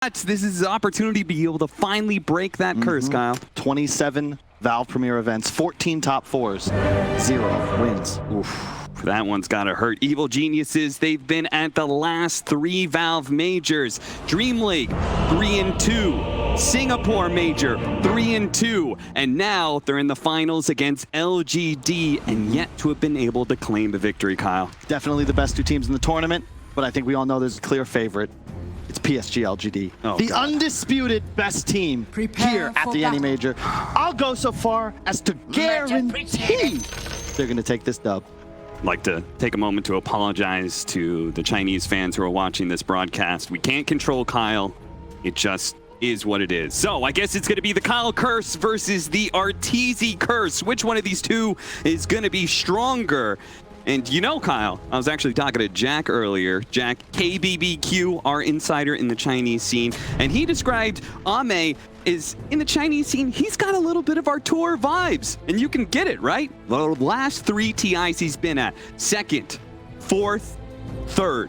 This is an opportunity to be able to finally break that curse, Kyle. 27 Valve Premier events, 14 top fours, 0 wins. Oof, that one's gotta hurt. Evil Geniuses, they've been at the last 3 Valve majors. Dream League, 3-2. Singapore Major, 3-2. And now they're in the finals against LGD and yet to have been able to claim the victory, Kyle. Definitely the best 2 teams in the tournament, but I think we all know there's a clear favorite. It's PSG.LGD, the undisputed best team here at the UniMajor. I'll go so far as to guarantee they're going to take this dub. I'd like to take a moment to apologize to the Chinese fans who are watching this broadcast. We can't control Kyle. It just is what it is. So I guess it's going to be the Kyle curse versus the Arteezy curse. Which one of these two is going to be stronger? And you know, Kyle, I was actually talking to Jack earlier. Jack, KBBQ, our insider in the Chinese scene, and he described Ame is in the Chinese scene. He's got a little bit of Artur vibes, and you can get it, right? The last 3 TIs he's been at, 2nd, 4th, 3rd.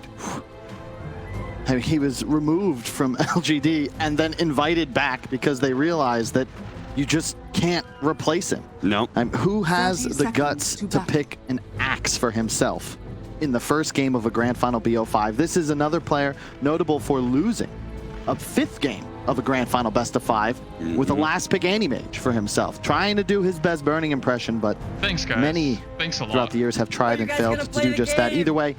I mean, he was removed from LGD and then invited back because they realized that you just can't replace him. No. Who has the guts to pick an axe for himself in the first game of a Grand Final BO5? This is another player notable for losing a 5th game of a Grand Final Best of 5 with a last pick NothingToSay for himself, trying to do his best Burning impression, but many throughout the years have tried and failed to do just that. Either way,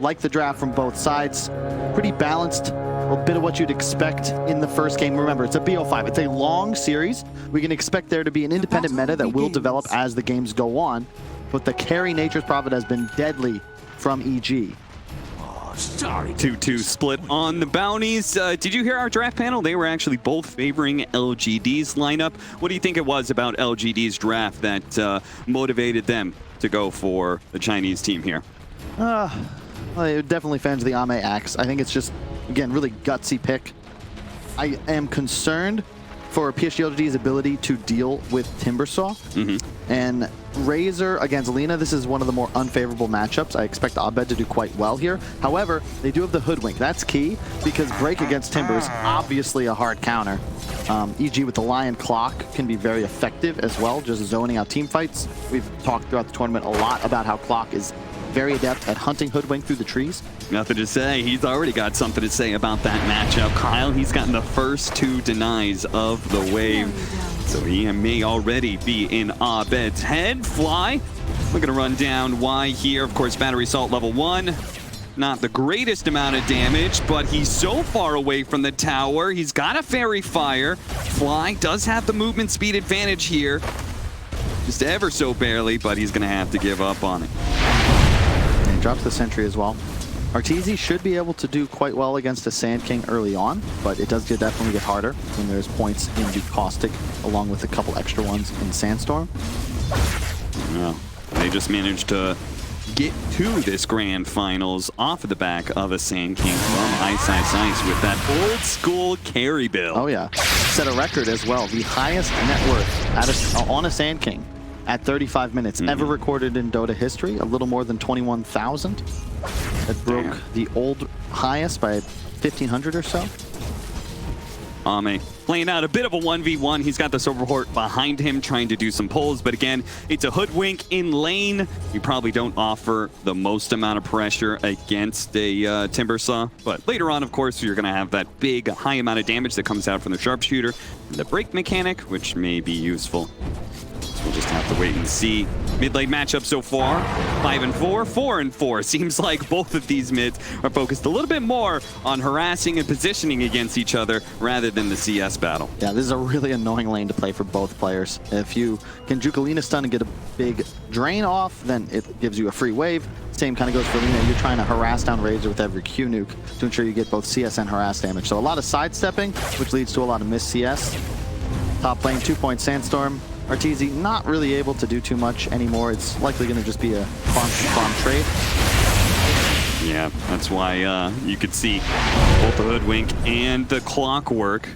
like the draft from both sides, pretty balanced, a bit of what you'd expect in the first game. Remember, it's a BO5, it's a long series. We can expect there to be an independent meta that will develop as the games go on, but the carry Nature's Prophet has been deadly from EG. 2-2 split on the bounties. Did you hear our draft panel? They were actually both favoring LGD's lineup. What do you think it was about LGD's draft that motivated them to go for the Chinese team here? Well, it definitely fans the Ame axe. I think it's just, again, really gutsy pick. I am concerned for PSG.LGD's ability to deal with Timbersaw. And Razor against Lina, this is one of the more unfavorable matchups. I expect Abed to do quite well here. However, they do have the Hoodwink. That's key because break against Timber is obviously a hard counter. EG with the Lion Clock can be very effective as well, just zoning out team fights. We've talked throughout the tournament a lot about how Clock is very adept at hunting Hoodwink through the trees. Nothing to say. He's already got something to say about that matchup. Kyle, he's gotten the first 2 denies of the wave. So he may already be in Abed's head. Fly, we're going to run down why here. Of course, Battery Assault level 1. Not the greatest amount of damage, but he's so far away from the tower. He's got a Fairy Fire. Fly does have the movement speed advantage here. Just ever so barely, but he's going to have to give up on it. Drops the sentry as well. Arteezy should be able to do quite well against a Sand King early on, but it does definitely get harder when there's points in the Caustic, along with a couple extra ones in Sandstorm. Well, they just managed to get to this grand finals off of the back of a Sand King from Ice Ice Ice with that old school carry build. Oh yeah, set a record as well. The highest net worth on a Sand King at 35 minutes ever recorded in Dota history, a little more than 21,000. It broke the old highest by 1,500 or so. Ame playing out a bit of a 1v1. He's got the Silverhort behind him trying to do some pulls, but again, it's a Hoodwink in lane. You probably don't offer the most amount of pressure against a Timbersaw, but later on, of course, you're going to have that big, high amount of damage that comes out from the Sharpshooter, and the break mechanic, which may be useful. We'll just have to wait and see. Mid-lane matchup so far, 5-4, 4-4. Seems like both of these mids are focused a little bit more on harassing and positioning against each other rather than the CS battle. Yeah, this is a really annoying lane to play for both players. If you can juke a Lina stun and get a big drain off, then it gives you a free wave. Same kind of goes for Lina. You're trying to harass down Razor with every Q nuke to ensure you get both CS and harass damage. So a lot of sidestepping, which leads to a lot of missed CS. Top lane, 2-point Sandstorm. Arteezy not really able to do too much anymore. It's likely going to just be a farm trade. Yeah, that's why you could see both the Hoodwink and the Clockwork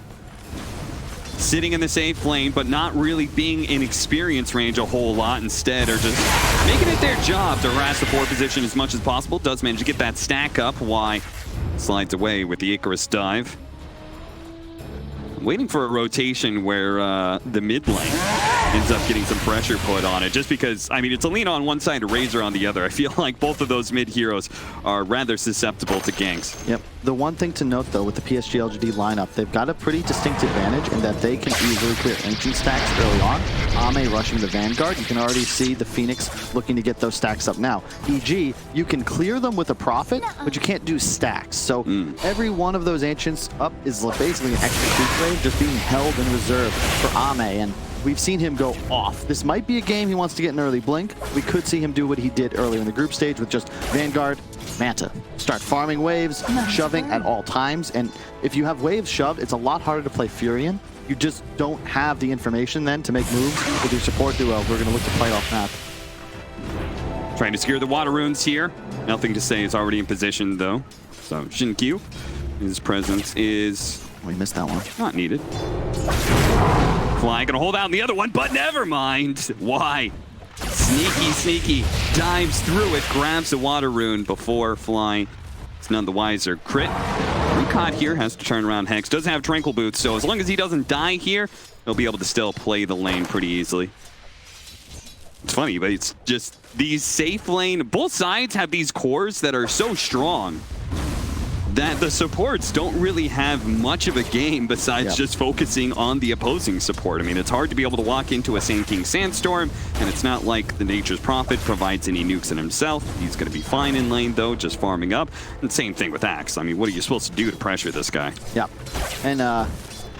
sitting in the safe lane, but not really being in experience range a whole lot. Instead, are just making it their job to harass the forward position as much as possible. Does manage to get that stack up. Why slides away with the Icarus dive. waiting for a rotation where the mid lane ends up getting some pressure put on it, just because, I mean, it's a Lina on one side, a Razor on the other. I feel like both of those mid heroes are rather susceptible to ganks. Yep. The one thing to note, though, with the PSG.LGD lineup, they've got a pretty distinct advantage in that they can easily clear ancient stacks early on. Ame rushing the Vanguard. You can already see the Phoenix looking to get those stacks up now. EG, you can clear them with a Prophet, but you can't do stacks. So every one of those ancients up is basically an extra creep wave just being held in reserve for Ame. And we've seen him go off. This might be a game he wants to get an early blink. We could see him do what he did earlier in the group stage with just Vanguard, Manta. Start farming waves, shoving at all times. And if you have waves shoved, it's a lot harder to play Furion. You just don't have the information then to make moves with your support duo. We're going to look to fight off map. Trying to secure the water runes here. Nothing to say is already in position, though. So Xinkyu, his presence is... We missed that one. Not needed. Fly gonna hold out the other one, but never mind. Why? Sneaky dives through it, grabs the water rune before Fly. It's none the wiser. Crit. Recon here has to turn around. Hex does have Tranquil Boots, so as long as he doesn't die here, he'll be able to still play the lane pretty easily. It's funny, but it's just these safe lane. Both sides have these cores that are so strong that the supports don't really have much of a game besides just focusing on the opposing support. I mean, it's hard to be able to walk into a Sand King Sandstorm, and it's not like the Nature's Prophet provides any nukes in himself. He's going to be fine in lane, though, just farming up. And same thing with Axe. I mean, what are you supposed to do to pressure this guy? Yeah, and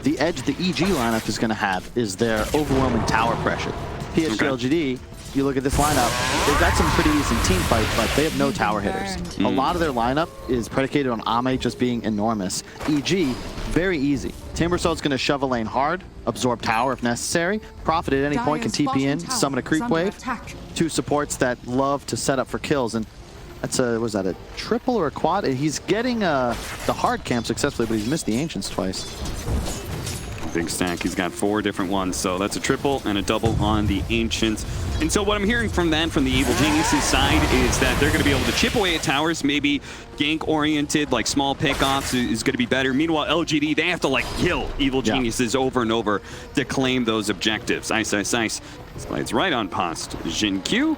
the edge the EG lineup is going to have is their overwhelming tower pressure. PSG.LGD, you look at this lineup, they've got some pretty decent team fight, but they have no tower hitters. A lot of their lineup is predicated on Ame just being enormous. EG, very easy. Timbersaw's going to shove a lane hard, absorb tower if necessary. Prophet at any point can TP in, summon a creep wave. Two supports that love to set up for kills, and that's a, was that a triple or a quad? He's getting the hard camp successfully, but he's missed the Ancients twice. Big stack. He's got 4 different ones, so that's a triple and a double on the Ancients. And so what I'm hearing from that, from the Evil Geniuses side, is that they're going to be able to chip away at towers, maybe gank-oriented, like small pickoffs is going to be better. Meanwhile, LGD, they have to like kill Evil Geniuses over and over to claim those objectives. Ice. Slides right on past Xinkyu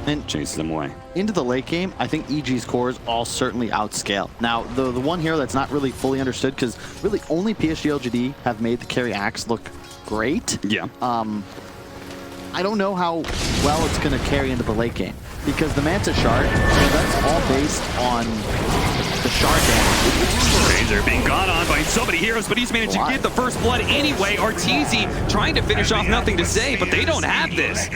and chases them away. Into the late game, I think EG's cores all certainly outscale. Now, the one hero that's not really fully understood, because really only PSG.LGD have made the carry Axe look great. Yeah. I don't know how well it's going to carry into the late game, because the Manta Shard, that's all based on the shard damage. Razor being gone on by so many heroes, but he's managed to get the first blood anyway. Arteezy trying to finish off Nothing to Say, but they don't have this.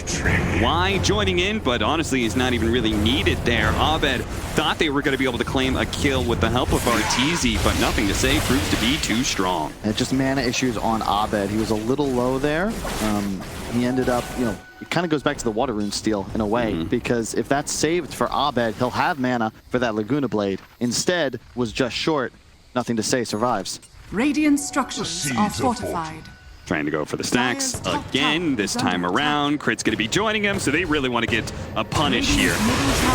Why joining in, but honestly he's not even really needed there. Abed thought they were going to be able to claim a kill with the help of Arteezy, but Nothing to Say proves to be too strong. And just mana issues on Abed. He was a little low there. He ended up, you know, it kind of goes back to the Water Rune steal in a way, because if that's saved for Abed, he'll have mana for that Laguna Blade. Instead, was just short. Nothing to Say survives. Radiant structures are fortified. Trying to go for the stacks again this time around. Crit's going to be joining him, so they really want to get a punish here.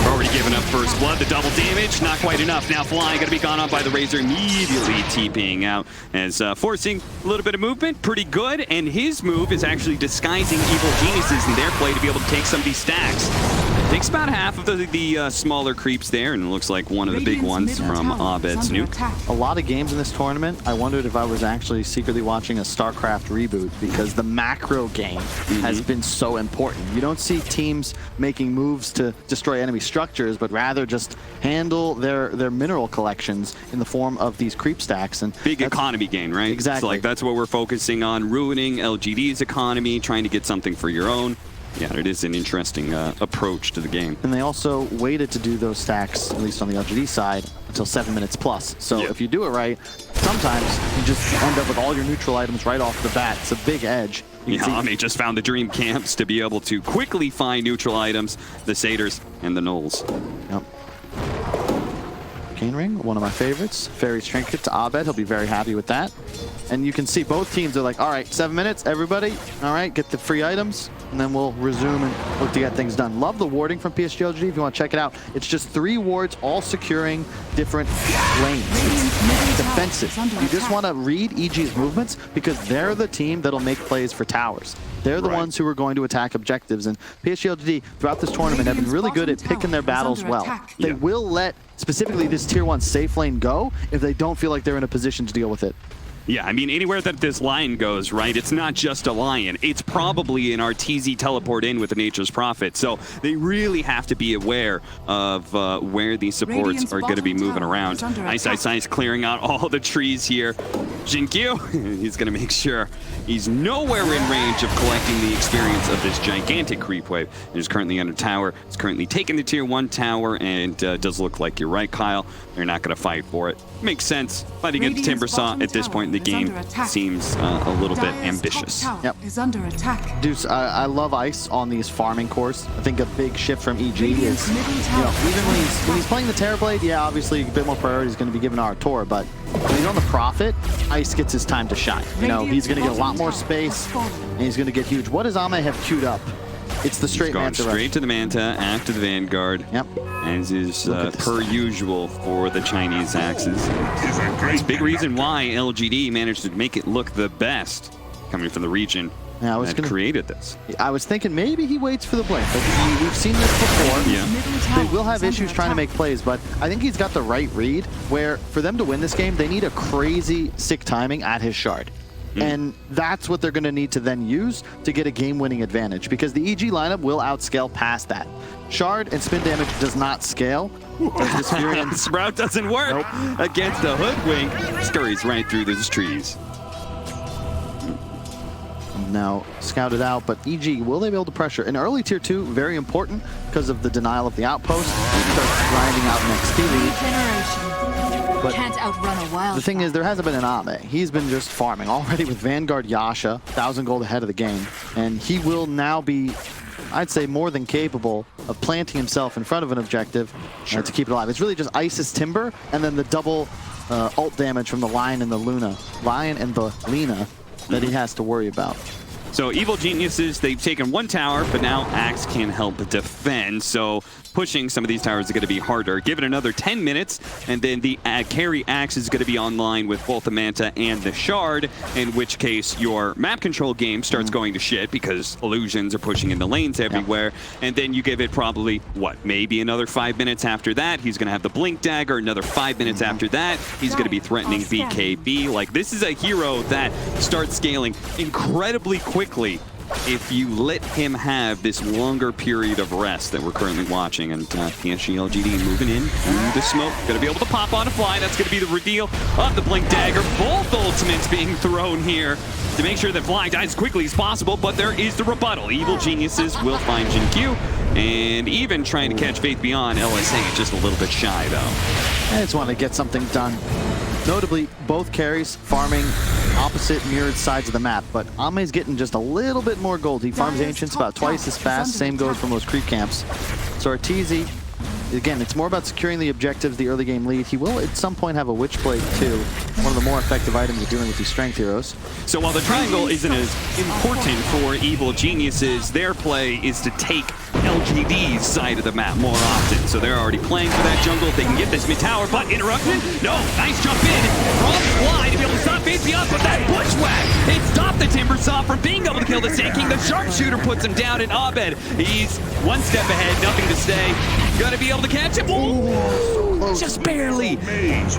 Already given up first blood, the double damage, not quite enough. Now Fly going to be gone on by the Razor, immediately TPing out as forcing a little bit of movement, pretty good, and his move is actually disguising Evil Geniuses in their play to be able to take some of these stacks. Takes about half of the smaller creeps there, and it looks like one of the big ones from Abed's nuke. A lot of games in this tournament, I wondered if I was actually secretly watching a StarCraft reboot, because the macro game has been so important. You don't see teams making moves to destroy enemy structures, but rather just handle their mineral collections in the form of these creep stacks. And big economy game, right? Exactly. So like that's what we're focusing on, ruining LGD's economy, trying to get something for your own. Yeah, it is an interesting approach to the game. And they also waited to do those stacks, at least on the LGD side, until 7 minutes plus. So if you do it right, sometimes you just end up with all your neutral items right off the bat. It's a big edge. Ame just found the dream camps to be able to quickly find neutral items, the Satyrs and the Knolls. Yep. Cane Ring, one of my favorites. Fairy's Trinket to Abed, he'll be very happy with that. And you can see both teams are like, all right, 7 minutes, everybody. All right, get the free items, and then we'll resume and look to get things done. Love the warding from PSG.LGD if you want to check it out. It's just 3 wards all securing different lanes. It's defensive. You just want to read EG's movements because they're the team that'll make plays for towers. They're the ones who are going to attack objectives. And PSG.LGD throughout this tournament have been really good at picking their battles well. They will let specifically this tier 1 safe lane go if they don't feel like they're in a position to deal with it. Yeah, I mean, anywhere that this lion goes, right, it's not just a lion. It's probably an RTZ teleport in with a Nature's Prophet. So they really have to be aware of where these supports are going to be moving around. Ice clearing out all the trees here. Jinkyu, he's going to make sure he's nowhere in range of collecting the experience of this gigantic creep wave. He's currently under tower. He's currently taking the tier 1 tower, and does look like you're right, Kyle. They're not going to fight for it. Makes sense. Fighting against Timbersaw at this point in the game seems a little bit ambitious. Yep. Is under attack. Deuce, I love Ice on these farming cores. I think a big shift from EG is, you know, even when he's playing the Terrorblade, yeah, obviously a bit more priority is going to be given our Tor, but when he's on the Prophet, Ice gets his time to shine. You know, he's going to get a lot more space, and he's going to get huge. What does Ame have queued up? It's the straight Manta. Straight to the Manta after the Vanguard. Yep. As is per usual for the Chinese axes. It's a big reason why LGD managed to make it look the best coming from the region that created this. I was thinking maybe he waits for the blink. But we've seen this before. Yeah. They will have issues trying to make plays, but I think he's got the right read where for them to win this game, they need a crazy sick timing at his shard. And that's what they're going to need to then use to get a game-winning advantage because the EG lineup will outscale past that. Shard and spin damage does not scale. Sprout doesn't work against the Hoodwink. Scurries right through those trees. Now scouted out, but EG, will they be able to pressure? In early tier 2, very important because of the denial of the outpost. Starts grinding out an XP lead. But can't outrun a wild. The thing is, there hasn't been an Ame. He's been just farming already with Vanguard Yasha, 1,000 gold ahead of the game. And he will now be, I'd say, more than capable of planting himself in front of an objective to keep it alive. It's really just Ice's Timber and then the double ult damage from the Lion and the Lina. Lion and the Lina that he has to worry about. So Evil Geniuses, they've taken 1 tower, but now Axe can help defend. So pushing some of these towers is going to be harder. Give it another 10 minutes, and then the carry Axe is going to be online with both the Manta and the Shard, in which case your map control game starts going to shit because illusions are pushing in the lanes everywhere. And then you give it probably, what, maybe another 5 minutes after that. He's going to have the Blink Dagger. Another 5 minutes after that, he's going to be threatening BKB. Like, this is a hero that starts scaling incredibly quickly if you let him have this longer period of rest that we're currently watching. And PSG.LGD moving in through the smoke. Going to be able to pop on a fly. That's going to be the reveal of the Blink Dagger. Both ultimates being thrown here to make sure that Fly dies as quickly as possible, but there is the rebuttal. Evil Geniuses will find Jinkyu, and even trying to catch Faith Beyond, LSA just a little bit shy, though. I just want to get something done. Notably, both carries farming opposite mirrored sides of the map, but Ame's getting just a little bit more gold. He farms Ancients about twice as fast. Same goes for most creep camps. So Arteezy, again, it's more about securing the objectives, the early game lead. He will at some point have a Witchblade too, one of the more effective items of dealing with these strength heroes. So while the triangle isn't as important for Evil Geniuses, their play is to take LGD's side of the map more often. So they're already playing for that jungle. If they can get this mid-tower, but interrupted? No, nice jump in from Fly to be able to stop Faith up, but that bushwhack, it stopped the Timbersaw from being able to kill the Sand King. The sharpshooter puts him down, and Abed, he's one step ahead, nothing to stay. Gonna be able to catch him. Ooh, just barely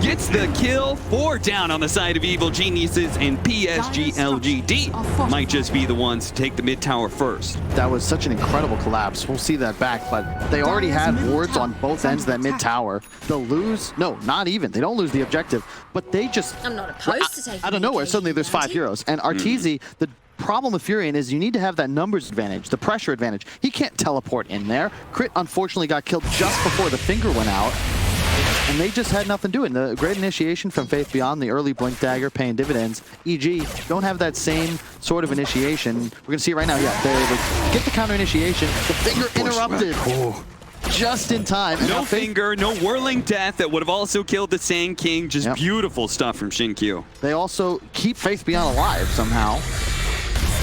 gets the kill. 4 down on the side of Evil Geniuses, and PSG.LGD might just be the ones to take the mid-tower first. That was such an incredible collapse. We'll see that back, but they already had wards on both ends of that mid-tower. They'll lose, no, not even. They don't lose the objective, but they just, I'm not opposed to taking out of nowhere, suddenly there's 5 heroes. And Arteezy, the problem with Furion is you need to have that numbers advantage, the pressure advantage. He can't teleport in there. Crit unfortunately got killed just before the finger went out, and they just had nothing doing. The great initiation from Faith Beyond, the early Blink Dagger paying dividends. EG don't have that same sort of initiation. We're gonna see it right now. Yeah, they get the counter initiation. The finger interrupted. just in time. No finger, no whirling death that would have also killed the Sand King. Just beautiful stuff from Xinkyu. They also keep Faith Beyond alive somehow.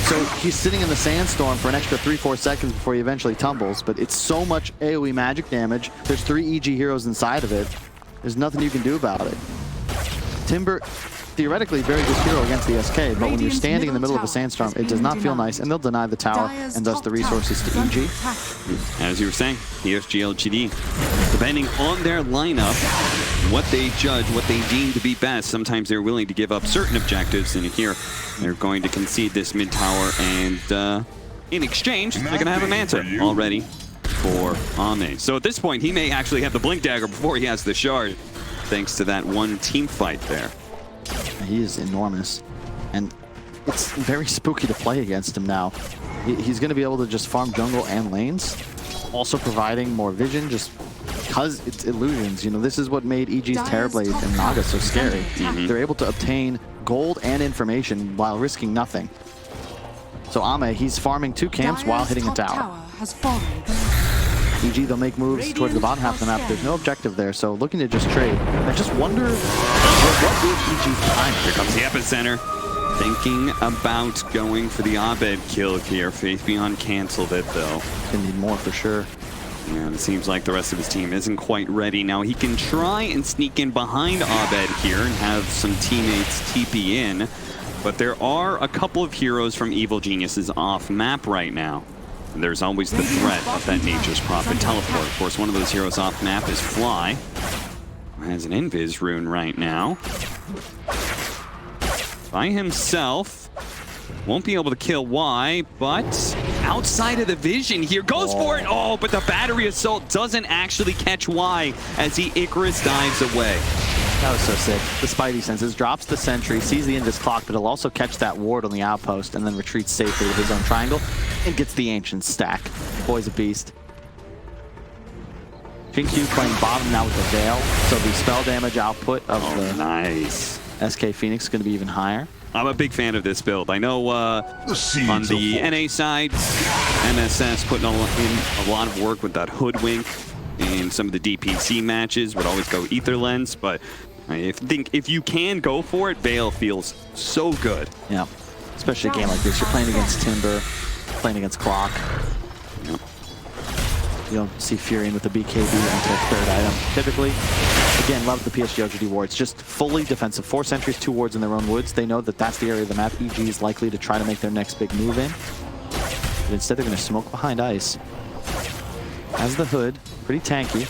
So he's sitting in the sandstorm for an extra 3-4 seconds before he eventually tumbles, but it's so much AoE magic damage. There's 3 EG heroes inside of it. There's nothing you can do about it. Timber, theoretically, very good hero against the SK, but when you're standing in the middle of a sandstorm, it does not feel nice, and they'll deny the tower and thus the resources to EG. As you were saying, PSG.LGD, depending on their lineup, what they judge, what they deem to be best, sometimes they're willing to give up certain objectives, and here they're going to concede this mid tower, and in exchange, they're going to have a Manta already for Ame. So at this point, he may actually have the Blink Dagger before he has the Shard, thanks to that one team fight there. He is enormous, and it's very spooky to play against him now. He's going to be able to just farm jungle and lanes, also providing more vision just because it's illusions. You know, this is what made EG's Terrorblade and Naga so scary. They're able to obtain gold and information while risking nothing. So Ame, he's farming 2 camps while hitting a tower. EG, they'll make moves towards the bottom half of the map. There's no objective there, so looking to just trade. I just wonder what is EG's time? Here comes the epicenter. Thinking about going for the Abed kill here. Faith Beyond canceled it, though. Gonna need more for sure. And it seems like the rest of his team isn't quite ready. Now he can try and sneak in behind Abed here and have some teammates TP in, but there are a couple of heroes from Evil Geniuses off map right now. And there's always the threat of that Nature's Prophet teleport. Of course, one of those heroes off map is Fly, who has an Invis rune right now. By himself, won't be able to kill Y, but outside of the vision here, goes for it. Oh, but the battery assault doesn't actually catch Y as he Icarus dives away. That was so sick. The Spidey senses, drops the sentry, sees the Invis clock, but he'll also catch that ward on the outpost and then retreats safely with his own triangle and gets the Ancient stack. Boy's a beast. Xinkyu playing bottom now with the Veil, so the spell damage output of the nice SK Phoenix is going to be even higher. I'm a big fan of this build. I know on the NA side, MSS putting in a lot of work with that Hoodwink, and some of the DPC matches would always go Ether Lens, but I think if you can go for it, Veil feels so good. Yeah, especially a game like this. You're playing against Timber, playing against Clock. Yep. You don't see Furion with the BKB until 3rd item. Typically, again, love the PSG.LGD wards. Just fully defensive. 4 sentries, 2 wards in their own woods. They know that that's the area of the map EG is likely to try to make their next big move in. But instead, they're going to smoke behind ice. Has the Hood, pretty tanky.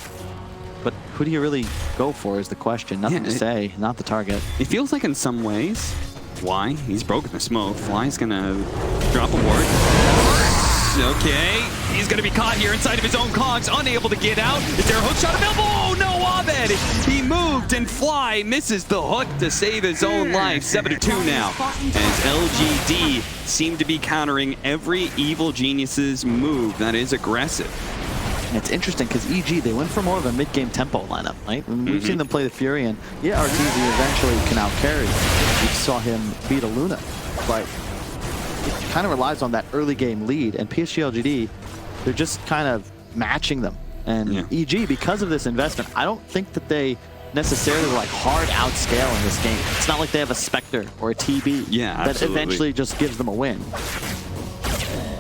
But who do you really go for is the question. Nothing to say, not the target. It feels like in some ways, Fly, he's broken the smoke. Fly's going to drop a ward. Okay, he's going to be caught here inside of his own cogs, unable to get out. Is there a hook shot available? Oh no, Abed! He moved and Fly misses the hook to save his own life. 7-2 now, as LGD seem to be countering every Evil Genius's move that is aggressive. And it's interesting because EG, they went for more of a mid-game tempo lineup, right? We've seen them play the Furion. Yeah, RTZ eventually can out-carry. We saw him beat a Luna, but it kind of relies on that early game lead, and PSG.LGD, they're just kind of matching them. And EG, because of this investment, I don't think that they necessarily like hard outscale in this game. It's not like they have a Spectre or a TB that eventually just gives them a win.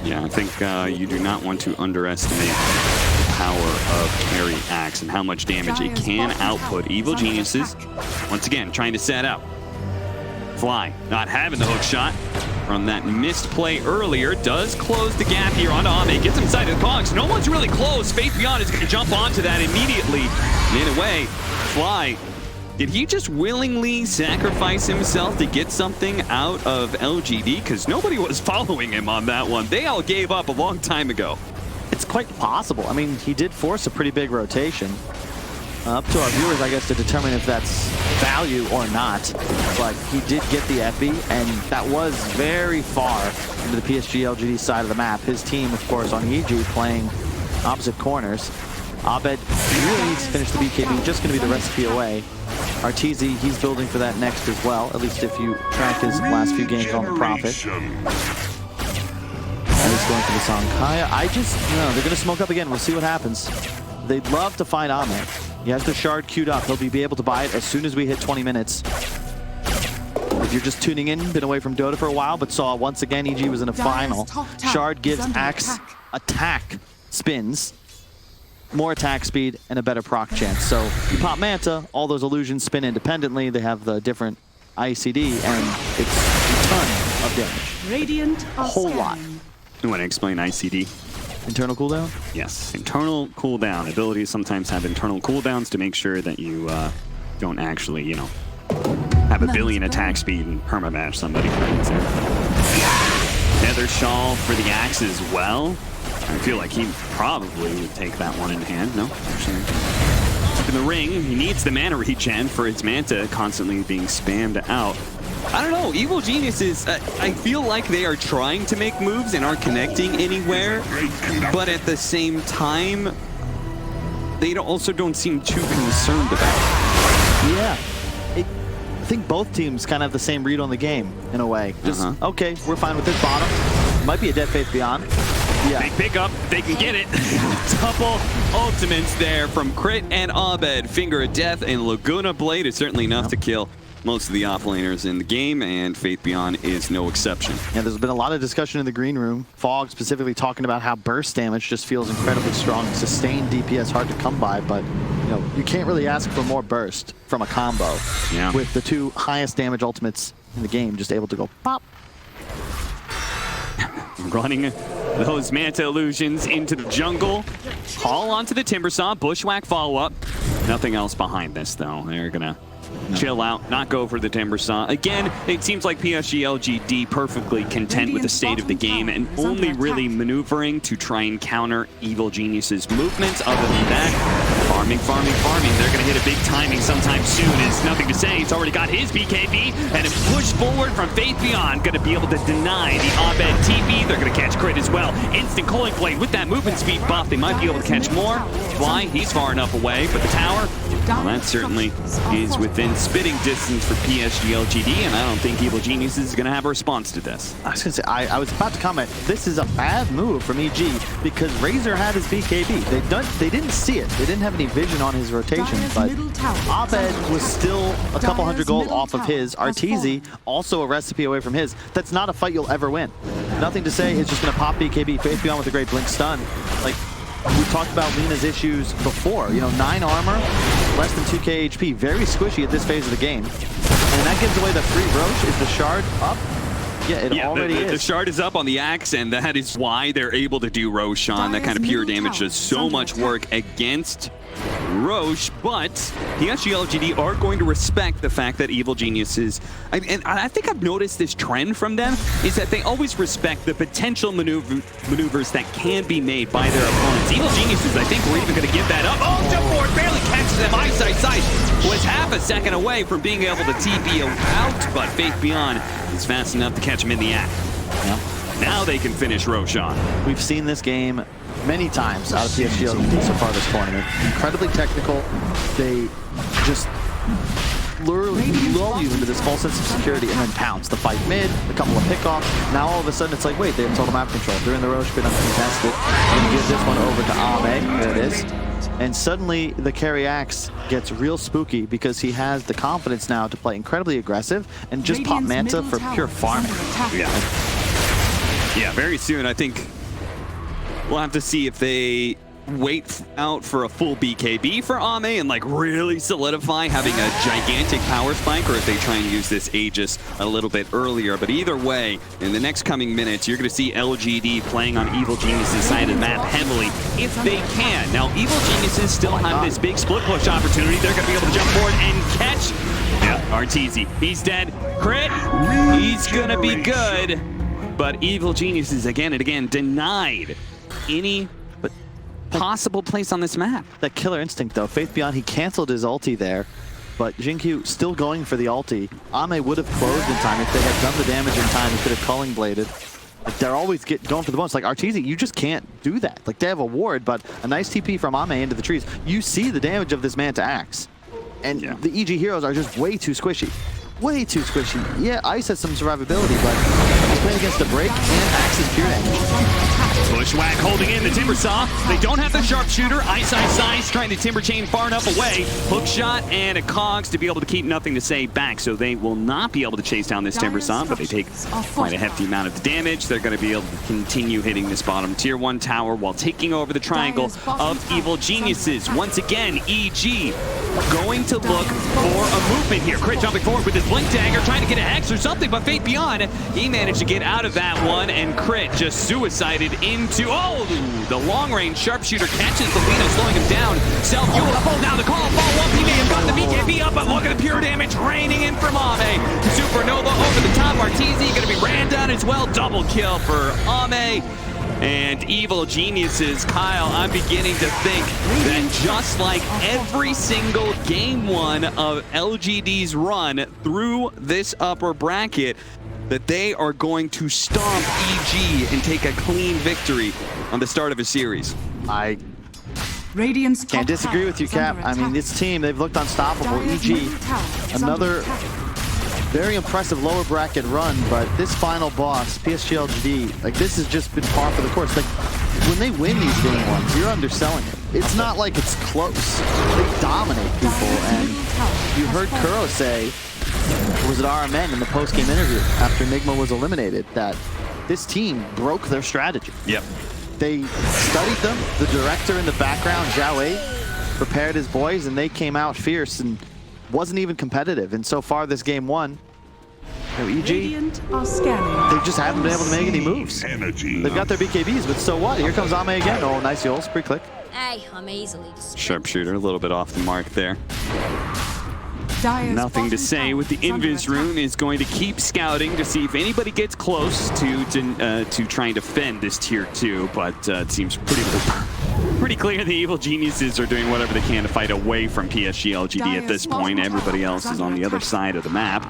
Yeah, I think you do not want to underestimate the power of Carry Axe and how much damage it can output. Evil Geniuses, once again, trying to set up. Fly, not having the hook shot from that missed play earlier, does close the gap here on Ame, gets inside of the cogs. No one's really close. Faith Beyond is going to jump onto that immediately. And in a way, Fly, did he just willingly sacrifice himself to get something out of LGD? Because nobody was following him on that one. They all gave up a long time ago. It's quite possible. I mean, he did force a pretty big rotation. Up to our viewers, I guess, to determine if that's value or not. But he did get the epi, and that was very far into the PSG.LGD side of the map. His team, of course, on EG playing opposite corners. Abed really needs to finish the BKB, just going to be the recipe away. RTZ, he's building for that next as well, at least if you track his last few games on the Prophet. And he's going for the Song Kaya. They're going to smoke up again. We'll see what happens. they'd love to find Ame. He has the shard queued up. He'll be able to buy it as soon as we hit 20 minutes. If you're just tuning in, been away from Dota for a while, but saw once again EG was in a final. Shard gives Axe attack spins, more attack speed, and a better proc chance. So you pop Manta, all those illusions spin independently. They have the different ICD, and it's a ton of damage. Radiant a whole lot. You want to explain ICD? Internal cooldown? Yes, internal cooldown. Abilities sometimes have internal cooldowns to make sure that you don't actually, you know, have a billion attack speed and permabash somebody. Nether Shawl for the Axe as well. I feel like he probably would take that one in hand. No, actually. In the ring, he needs the mana regen for his Manta constantly being spammed out. I don't know, Evil Geniuses, I feel like they are trying to make moves and aren't connecting anywhere, but at the same time, they also don't seem too concerned about it. Yeah. I think both teams kind of have the same read on the game, in a way. Just, okay, we're fine with this bottom. Might be a Dead Faith Beyond. Yeah. Big pickup, they can get it. Double ultimates there from Crit and Abed. Finger of Death and Laguna Blade is certainly enough to kill most of the offlaners in the game, and Faith Beyond is no exception. Yeah, there's been a lot of discussion in the green room. Fog specifically talking about how burst damage just feels incredibly strong. Sustained DPS hard to come by, but you know, you can't really ask for more burst from a combo with the two highest damage ultimates in the game just able to go pop. Running those Manta illusions into the jungle. Call onto the Timbersaw, Bushwhack follow-up. Nothing else behind this, though. They're gonna chill out, not go for the Timbersaw. Again, it seems like PSG.LGD perfectly content with the state of the game and only really maneuvering to try and counter Evil Genius's movements. Other than that, farming. They're going to hit a big timing sometime soon. Is nothing to say. He's already got his BKB and a push forward from Faith Beyond. Going to be able to deny the Abed TP. They're going to catch Crit as well. Instant Culling Blade with that movement speed buff. They might be able to catch more. Why? He's far enough away, but the tower, well, that certainly is within spitting distance for PSG.LGD, and I don't think Evil Genius is going to have a response to this. I was going to say, I was about to comment, this is a bad move from EG because Razor had his BKB. They didn't see it. They didn't have any vision on his rotation, but Abed was still a couple hundred gold off of his. Arteezy, also a recipe away from his. That's not a fight you'll ever win. Nothing to say, it's just going to pop BKB. Faith Beyond with a great blink stun. Like, we talked about Lina's issues before. You know, 9 armor, less than 2k HP, very squishy at this phase of the game. And that gives away the free Roche. Is the shard up? Yeah, it already is. The shard is up on the Axe, and that is why they're able to do Roshan. That kind of pure damage does so much work against Roche, but the PSG.LGD are going to respect the fact that Evil Geniuses, and I think I've noticed this trend from them, is that they always respect the potential maneuvers that can be made by their opponents. Evil Geniuses, I think, were even going to give that up. Oh, jump forward, barely catches them. Eyesight was half a second away from being able to TP out, but Faith Beyond is fast enough to catch him in the act. Now they can finish Roshan. We've seen this game many times out of PSG.LGD so far this tournament. Incredibly technical. They just lull you into this false sense of security and then pounce. The fight mid, a couple of pickoffs. Now all of a sudden it's like, wait, they have total map control. They're in the Roche, been uncontested. I'm gonna give this one over to Ame. There it is. And suddenly the carry Axe gets real spooky because he has the confidence now to play incredibly aggressive and just pop Manta for pure farming. Yeah, very soon I think we'll have to see if they wait out for a full BKB for Ame and like really solidify having a gigantic power spike, or if they try and use this Aegis a little bit earlier. But either way, in the next coming minutes, you're going to see LGD playing on Evil Genius's side of the map heavily if they can. Now, Evil Geniuses still have this big split push opportunity. They're going to be able to jump forward and catch Arteezy. He's dead. Crit. He's going to be good. But Evil Geniuses again and again denied any possible place on this map. That killer instinct though. Faith Beyond, he canceled his ulti there, but Jinkyu still going for the ulti. Ame would have closed in time if they had done the damage in time. He could have culling bladed. Like, they're always going for the bonus. Like Arteezy, you just can't do that. Like, they have a ward, but a nice TP from Ame into the trees. You see the damage of this Manta Axe. And the EG heroes are just way too squishy. Way too squishy. Yeah, Ice has some survivability, but playing against a break and Axe's pure damage. Bushwhack holding in the Timbersaw. They don't have the sharpshooter. Ice trying to timber chain far enough away. Hook shot and a cogs to be able to keep NothingToSay back, so they will not be able to chase down this Timbersaw, but they take quite a hefty amount of damage. They're going to be able to continue hitting this bottom tier 1 tower while taking over the triangle of Evil Geniuses. Once again, EG going to look for a movement here. Crit jumping forward with his blink dagger, trying to get an X or something, but Fate Beyond, he managed to get out of that one, and Crit just suicided into, oh, the long-range sharpshooter catches the Lina, slowing him down. Self-fuel, now the call, fall 1, he may have got the BKB up, but look at the pure damage raining in from Ame. Supernova over the top, RTZ gonna be ran down as well. Double kill for Ame. And Evil Geniuses, Kyle, I'm beginning to think that just like every single game 1 of LGD's run through this upper bracket, that they are going to stomp EG and take a clean victory on the start of a series. I Radiant's can't disagree with you, Cap. I mean, this team, they've looked unstoppable. EG, another very impressive lower bracket run, but this final boss, PSG.LGD, like, this has just been par for the course. Like, when they win these game 1s, you're underselling it. It's not like it's close. They dominate people, and you heard Kuro say, was it RMN in the post-game interview after Enigma was eliminated, that this team broke their strategy. Yep. They studied them. The director in the background, Zhao Wei, prepared his boys, and they came out fierce and wasn't even competitive. And so far this game 1, EG, they just haven't been able to make any moves. They've got their BKBs, but so what? Here comes Ame again. Oh, nice Yols, pre-click. Hey, I'm easily distracted. Sharpshooter, a little bit off the mark there. NothingToSay with the Invis rune is going to keep scouting to see if anybody gets close to trying to fend this tier 2, but it seems pretty clear the Evil Geniuses are doing whatever they can to fight away from PSG.LGD at this point. Everybody else is on the other side of the map.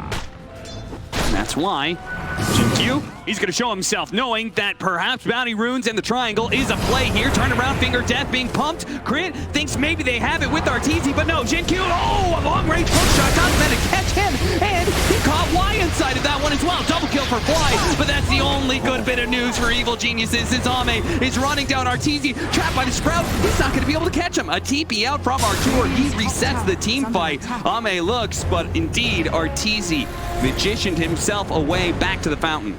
And that's why Jinkyu, he's going to show himself, knowing that perhaps Bounty Runes and the Triangle is a play here. Turn around, Finger Death being pumped. Crit thinks maybe they have it with RTZ, but no, Jinkyu, oh, a long-range hook shot, doesn't manage to catch him, and he caught Y inside of that one as well. Double kill for Fly, but that's the only good bit of news for Evil Geniuses, as Ame is running down RTZ, trapped by the Sprout. He's not going to be able to catch him. A TP out from Artur, he resets the team fight. Ame looks, but indeed, RTZ magicianed himself away back to the fountain.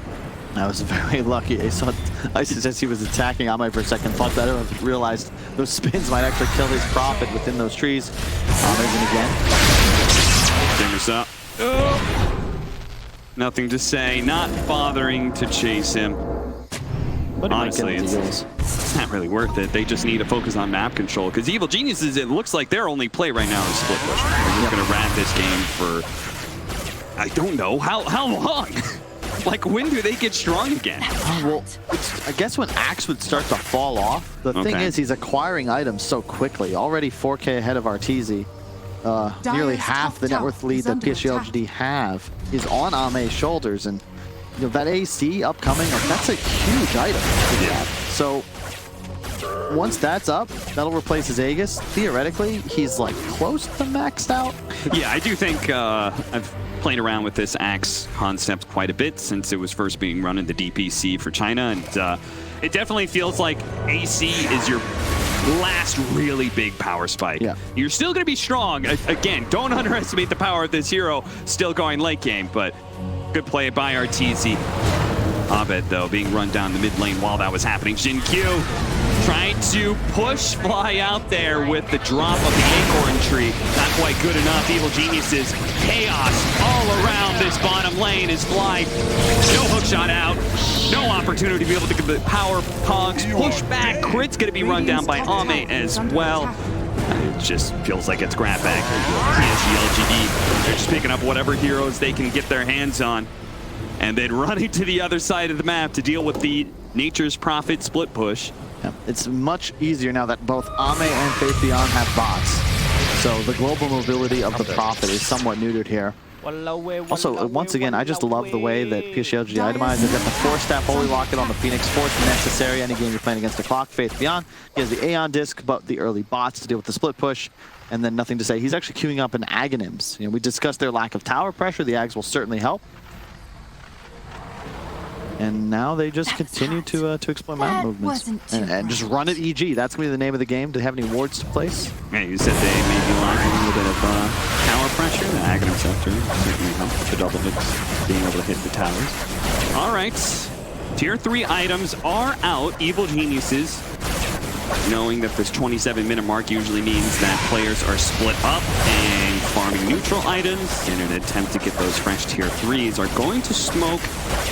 I was very lucky. I saw Isis as he was attacking Ame for a second. Thought that I realized those spins might actually kill his Prophet within those trees. Ame's in again. Fingers up. Oh. NothingToSay, not bothering to chase him. Honestly, it's not really worth it. They just need to focus on map control, because Evil Geniuses, it looks like their only play right now is split push. They're just going to wrap this game for, I don't know, how long? Like, when do they get strong again? Well, I guess when Axe would start to fall off. The thing is, he's acquiring items so quickly. Already 4K ahead of RTZ. Nearly half the net worth lead that PSG.LGD have is on Ame's shoulders. And you know, that AC upcoming, like, that's a huge item. Yeah. So once that's up, that'll replace his Aegis. Theoretically, he's like close to maxed out. Yeah, I do think I've played around with this Axe concept quite a bit since it was first being run in the DPC for China, and it definitely feels like AC is your last really big power spike. Yeah. You're still going to be strong. Again, don't underestimate the power of this hero still going late game, but good play by RTZ. Abed, though, being run down the mid lane while that was happening. Jinkyu trying to push Fly out there with the drop of the acorn tree. Not quite good enough. Evil Geniuses, chaos all around this bottom lane as Fly, no hook shot out, no opportunity to be able to get the power cogs push back. Crit's going to be run down by Ame as well. It just feels like it's grab bag. PSG.LGD, they're just picking up whatever heroes they can get their hands on, and then running to the other side of the map to deal with the Nature's Prophet split push. Yeah, it's much easier now that both Ame and Faith Beyond have bots. So the global mobility of the Prophet is somewhat neutered here. Also, once again, I just love the way that PSG.LGD itemized. They've got the 4-step Holy Locket on the Phoenix Force, necessary any game you're playing against a clock. Faith Beyond, he has the Aeon Disc, but the early bots to deal with the split push. And then NothingToSay, he's actually queuing up an Aghanims. You know, we discussed their lack of tower pressure. The Ags will certainly help. And now they just continue to explore map movements and just run at EG. That's going to be the name of the game. Do they have any wards to place? Yeah, you said they may be lacking a little bit of tower pressure. The Aghanim Scepter certainly helps with the double hits, being able to hit the towers. All right, tier 3 items are out. Evil Geniuses, knowing that this 27-minute mark usually means that players are split up and farming neutral items in an attempt to get those fresh tier 3s, are going to smoke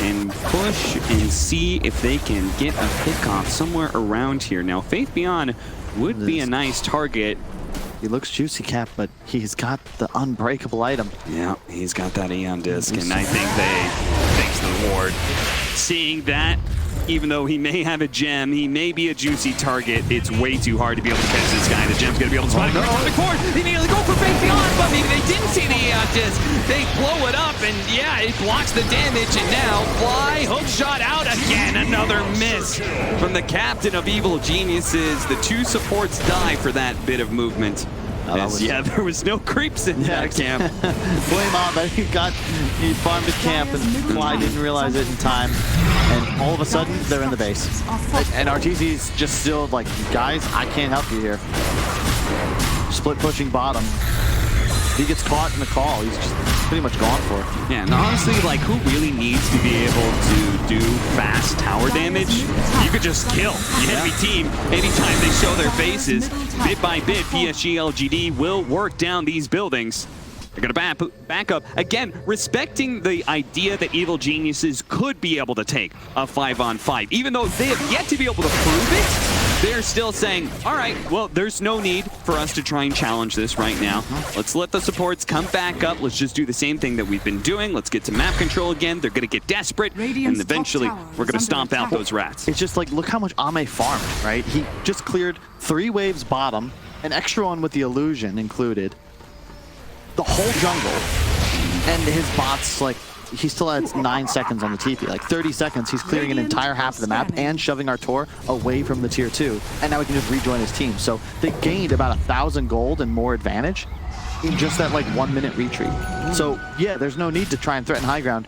and push and see if they can get a pickoff somewhere around here. Now, Faith Beyond would be a nice target. He looks juicy, Cap, but he's got the unbreakable item. Yeah, he's got that Aeon disc, and I think thanks to the ward, seeing that, even though he may have a gem, he may be a juicy target, it's way too hard to be able to catch this guy. The gem's gonna be able to spot him coming forward. They immediately go for Faith Beyond, but maybe they didn't see the Aeon disc. They blow it up, and yeah, it blocks the damage, and now Fly, hook shot out again. Another miss from the captain of Evil Geniuses. The 2 supports die for that bit of movement. Yeah, there was no creeps in that camp. Blame on, but he farmed a camp and Fly didn't realize it in time. And all of a sudden, they're in the base. And RTZ's just still like, guys, I can't help you here. Split pushing bottom. He gets caught in the call. He's just pretty much gone for it. Yeah, and honestly, like, who really needs to be able to do fast tower damage? You could just kill the enemy team anytime they show their faces. Bit by bit, PSG.LGD will work down these buildings. They're going to back up. Again, respecting the idea that Evil Geniuses could be able to take a 5-on-5. Even though they have yet to be able to prove it, they're still saying, all right, well, there's no need for us to try and challenge this right now. Let's let the supports come back up. Let's just do the same thing that we've been doing. Let's get to map control again. They're going to get desperate, and eventually we're going to stomp out those rats. It's just like, look how much Ame farmed, right? He just cleared 3 waves bottom, an extra one with the illusion included, the whole jungle, and his bots, like, he still has 9 seconds on the TP. Like 30 seconds, he's clearing an entire half of the map and shoving our Tor away from the tier 2. And now he can just rejoin his team. So they gained about 1,000 gold and more advantage in just that like 1-minute retreat. So yeah, there's no need to try and threaten high ground.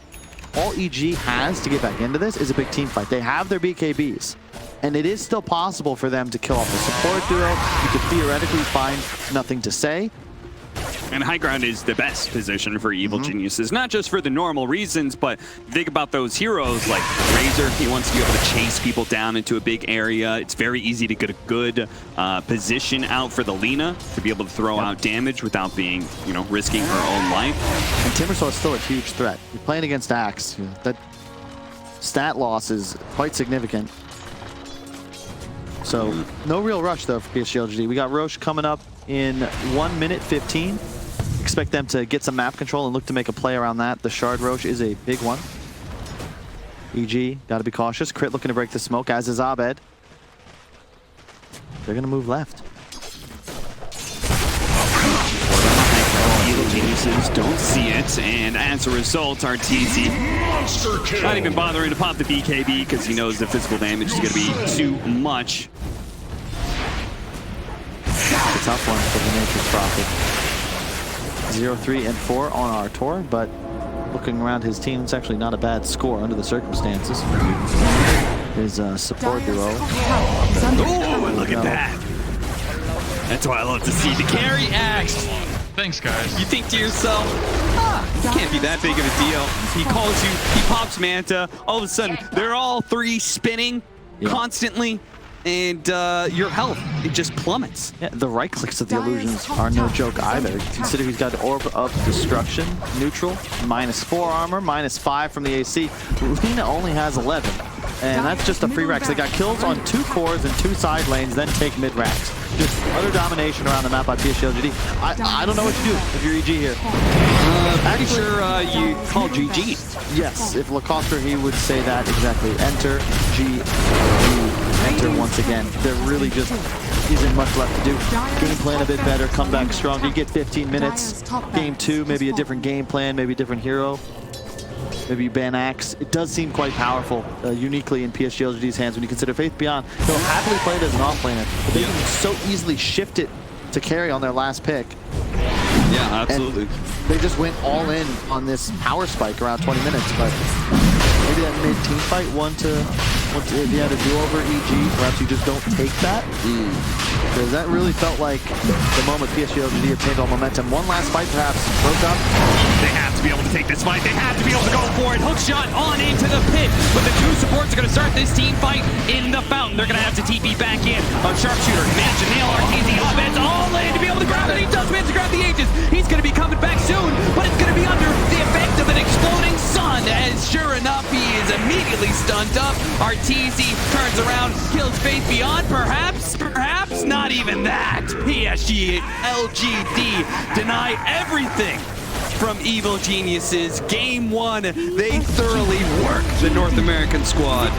All EG has to get back into this is a big team fight. They have their BKBs. And it is still possible for them to kill off the support duo. You could theoretically find Nothing to Say. And high ground is the best position for Evil Geniuses, not just for the normal reasons, but think about those heroes like Razor. He wants to be able to chase people down into a big area. It's very easy to get a good position out for the Lina to be able to throw out damage without being, you know, risking her own life. And Timbersaw is still a huge threat. You're playing against Axe. You know, that stat loss is quite significant. So no real rush though for PSG.LGD. We got Roche coming up in 1 minute 15. Expect them to get some map control and look to make a play around that. The Shard Roche is a big one. EG, gotta be cautious. Crit looking to break the smoke, as is Abed. They're gonna move left. Evil Geniuses don't see it, and as a result, RTZ not even bothering to pop the BKB because he knows the physical damage is gonna be too much. It's a tough one for the Nature's Prophet. 0, 3, and 4 on our Tor, but looking around his team, it's actually not a bad score under the circumstances. His support duo. Oh, look at that. That's why I love to see the carry axe. Thanks, guys. You think to yourself, it can't be that big of a deal. He calls you, he pops Manta, all of a sudden, they're all 3 spinning constantly. And your health, it just plummets. Yeah, the right clicks of the illusions are no joke either. Consider he's got Orb of Destruction, neutral, -4 armor, -5 from the AC. Lina only has 11. And that's just a free racks. They got kills on 2 cores and 2 side lanes, then take mid racks. Just utter domination around the map by PSG.LGD. I don't know what to do if you're EG here. Pretty sure you call GG. Yes, if Lacoste were, he would say that exactly. Enter GG. Enter once again. There really just isn't much left to do. Game plan a bit better, come back stronger. You get 15 minutes. Game 2, maybe a different game plan, maybe a different hero. Maybe you ban Axe. It does seem quite powerful, uniquely in PSG.LGD's hands when you consider Faith Beyond. They'll happily play it as an off-laner, but they can so easily shift it to carry on their last pick. Yeah, absolutely. And they just went all in on this power spike around 20 minutes, but maybe that mid-team fight if you had a do-over EG, perhaps you just don't take that. Because that really felt like the moment PSG.LGD obtained all momentum. One last fight perhaps broke up. They have to be able to take this fight. They have to be able to go for it. Hook shot on into the pit. But the two supports are going to start this team fight in the fountain. They're going to have to TP back in on Sharpshooter. Manage to nail RTZ offense all in to be able to grab it. He does manage to grab the Aegis. He's going to be coming back soon, but it's going to be under the effect of an exploding sun, as sure enough, he is immediately stunned up. RTZ turns around, kills Faith Beyond, perhaps not even that. PSG.LGD deny everything from Evil Geniuses. Game one, they thoroughly worked the North American squad.